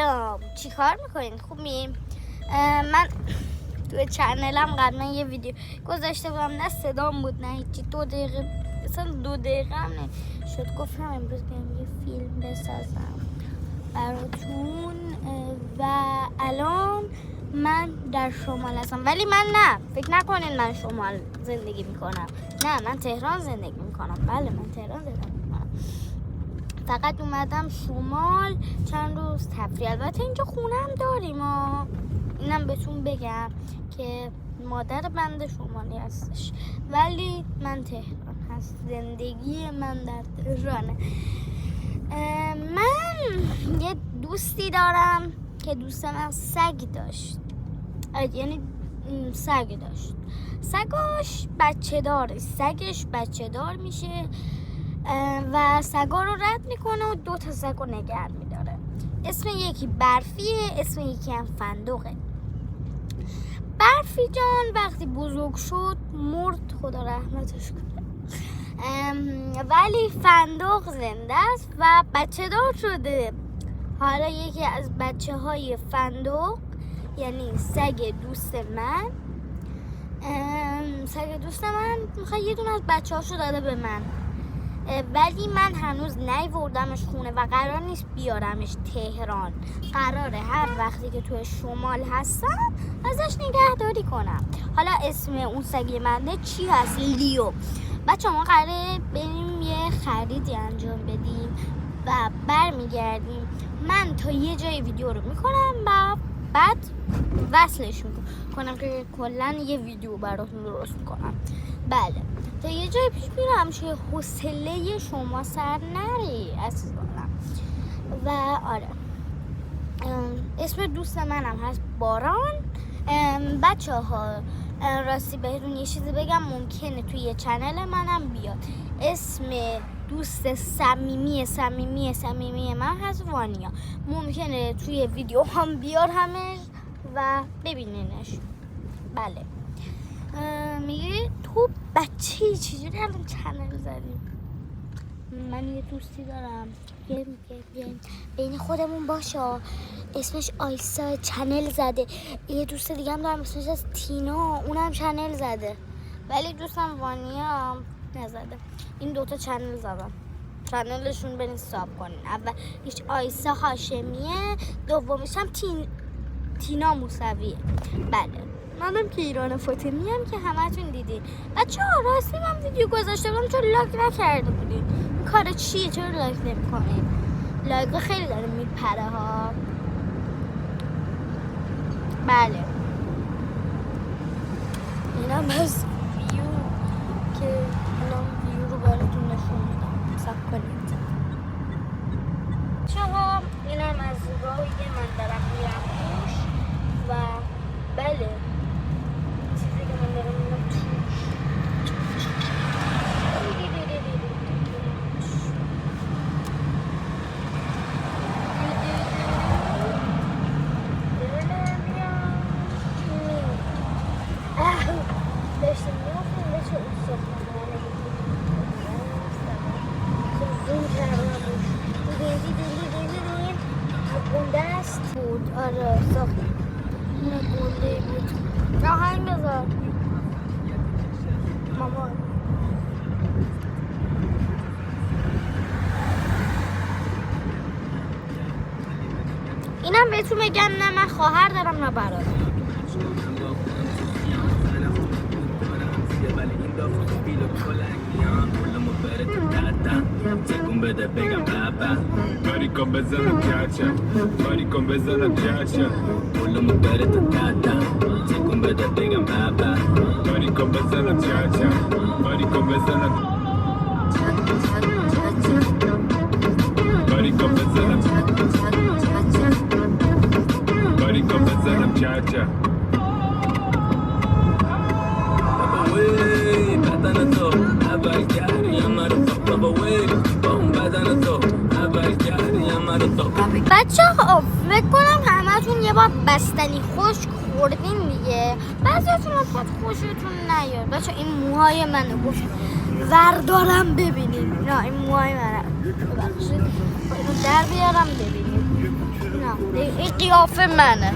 سلام، چی کار میکنین؟ خوبی؟ من توی چنلم قبلا یه ویدیو گذاشته بودم، نه صدام بود نه هیچی، 2 دقیقه مثلا 2 دقیقه هم نشد. گفتم امروز بیام یه فیلم بسازم براتون و الان من در شمال هستم، ولی من نه فکر نکنین من شمال زندگی میکنم، نه من تهران زندگی میکنم. بله من تهران زندگی میکنم، فقط اومدم شمال چند روز تفریح. البته اینجا خونه هم داریم اینم بهتون بگم که مادر بنده شمالی هستش، ولی من تهران هست، زندگی من در تهرانه. من یه دوستی دارم که دوست من سگ داشت، یعنی سگ داشت، سگش بچه داره، سگش بچه دار میشه و سگا رو رد میکنه و 2 تا سگ رو نگه میداره. اسم یکی برفیه، اسم یکی هم فندقه. برفی جان وقتی بزرگ شد مرد، خدا رحمتش کنه، ولی فندق زنده است و بچه دار شده. حالا یکی از بچه های فندق، یعنی سگ دوست من، میخواد یه دونه از بچه هاشو داده به من، ولی من هنوز نیوردمش خونه و قرار نیست بیارمش تهران. قراره هر وقتی که توی شمال هستم ازش نگهداری کنم. حالا اسم اون سگ منه چی هست؟ لیو. بچه ما قراره بریم یه خریدی انجام بدیم و برمیگردیم. من تا یه جای ویدیو رو میکنم و بعد وصلش میکنم که کلا یه ویدیو براتون درست میکنم. بله تا یه جای پیش میرم چه حوصله شما سر نری عزیزانم. و آره اسم دوست منم هست باران. بچه ها راستی بهتون یه چیزی بگم، ممکنه توی چنل منم بیاد اسم دوست صمیمی من هست وانیا، ممکنه توی ویدیو هم بیارمش و ببینینش. بله میگه تو بچه چجوری الان چنل زدیم؟ من یه دوستی دارم بین خودمون باشه، اسمش آیسا، چنل زده. یه دوست دیگه هم دارم اسمش از تینا، اونم چنل زده، ولی دوستم وانیا نزده. این 2 تا چنل زدم، چنلشون برین ساب کنین. اول هیچ آیسا هاشمیه، دومیش هم تینا موسویه. بله منم که ایران فاطمی هم که همتون دیدین. بچه ها راستی من ویدیو گذاشته بودم چرا لایک نکرده بودین؟ این کار چیه؟ چرا لایک نمی کنین؟ لایک خیلی داره میپره ها. بله اینم از ویو که الان ویو رو براتون نشون میدم، ساب کنید. چها اینم از راهی که من دارم میرم توش و بله چیزی که من دارم میرم توش. داشتیم میرفتیم به چه اصطفانه زون کردم دیدیم گنده است بود. آره ساخت اینه گنده بود. آهنگ بذار مامان. اینم بهتون بگم نه من خواهر دارم نه برادر. بده بگم بابا ماریکو بزنم چاچا ماریکو بزنم چاچا اولمو بره تو کاتا تکون بده بگم بابا ماریکو بزنم چاچا ماریکو بزنم ماریکو بزنم ماریکو بزنم چاچا بابا وی بدن تو اول کاری امارو بابا وی بچه ها فکر کنم همتون یه بار بستنی خشک خوردین دیگه، بعضیتون خود خوشتون نیاد. بچه این موهای منو گفت وردارم ببینید، نه این موهای منو ببخشید اینو در بیارم ببینید، نه این قیافه منه.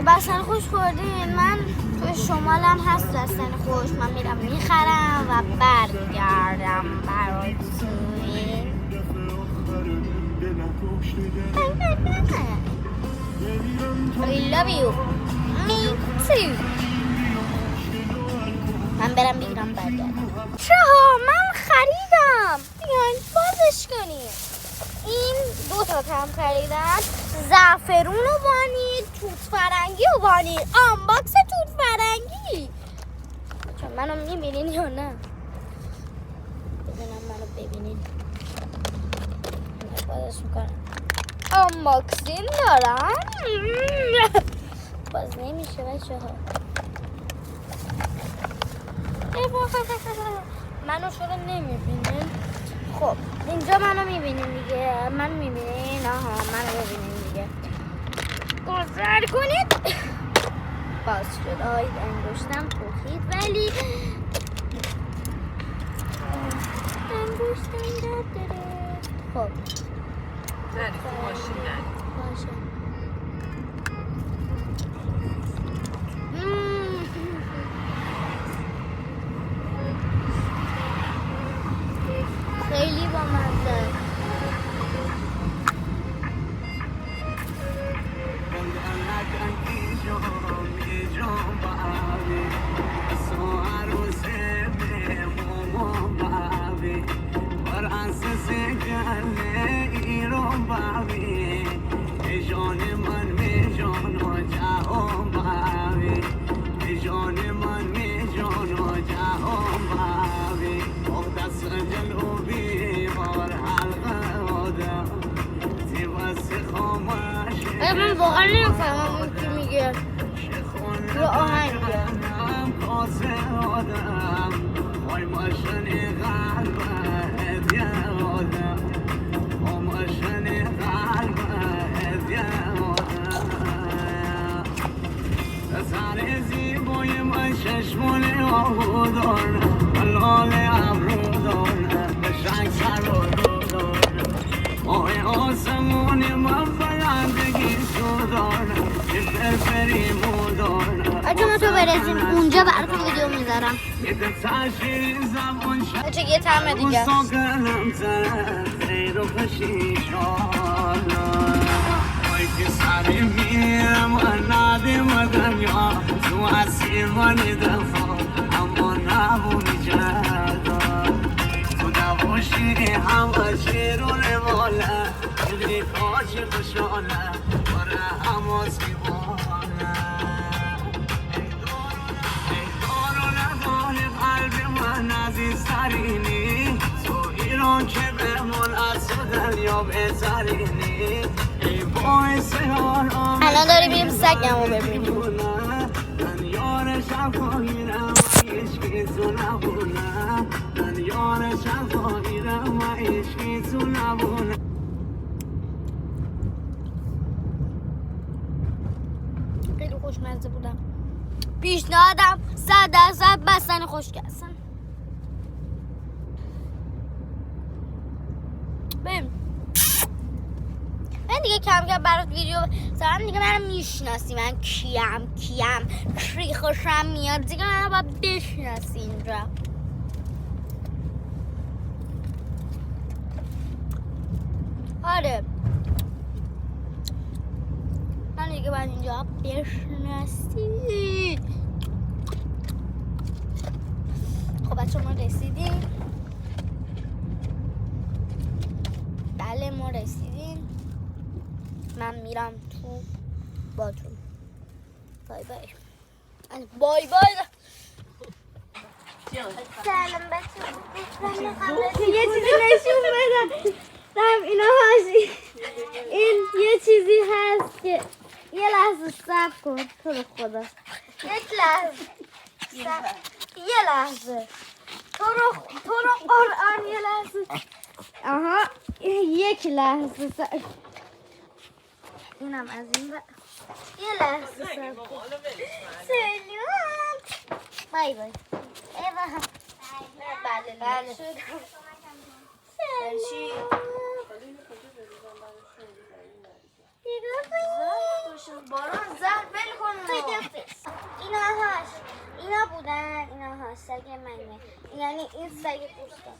بستنی خوش خوردین؟ من توی شمالم هست بستنی خوش. من میرم میخرم و برگردم براتون. I love you. Me too. من برم بگیرم برگردم. چها من خریدم. بیاین بازش کنیم. این 2 تا هم خریدم. زعفرون و وانیل، توت فرنگی و وانیل. آنباکس توت فرنگی. چون منو میبینین یا نه؟ ببینم منو ببینین. بازش میکنم. آنباکسین دارم. باز نمیشه بچه ها. منو چرا نمیبینین؟ خب اینجا منو میبینین دیگه. من میبینین؟ آها منو میبینین دیگه. گذر کنید. باز شد. آید انگشتم پوخید ولی انگشتم درد داره. خب نری تو ماشین نری. باشه. خیلی با مزه. من واقعا نمیفهمم اون چی میگه. یه آهنگه. اگه ما تو برسیم اونجا براتون ویدیو میذارم. بچه یه ترم دیگه. الان داری بریم سگمو ببینیم. خیلی خوشمزه بودم. پیشنهادم 100% بستنی خشک. بریم. من دیگه کم کم برات ویدیو سرم دیگه منو میشناسی. من کیم کری خوشم میاد دیگه. منو باید بشناسی اینجا. آره من دیگه باید اینجا بشناسی. خب بچه ما رسیدیم. بله ما رسیدیم. من میرم تو باتون. بای بای. بای بای. سلام بچه. یه چیزی نشون بدم. اینا هاشی. این یه چیزی هست که یه لحظه صبر کن. تو رو خدا. یک لحظه. یه لحظه. تو رو قرآن یه لحظه. آها یک لحظه صبر. اینم از این یه لحظه صبر کن. سلام. بای بای. بله. چشم اینا بودن اینا ها سگ منه یعنی این سگ دوستان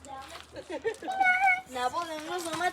نبا امروز اومد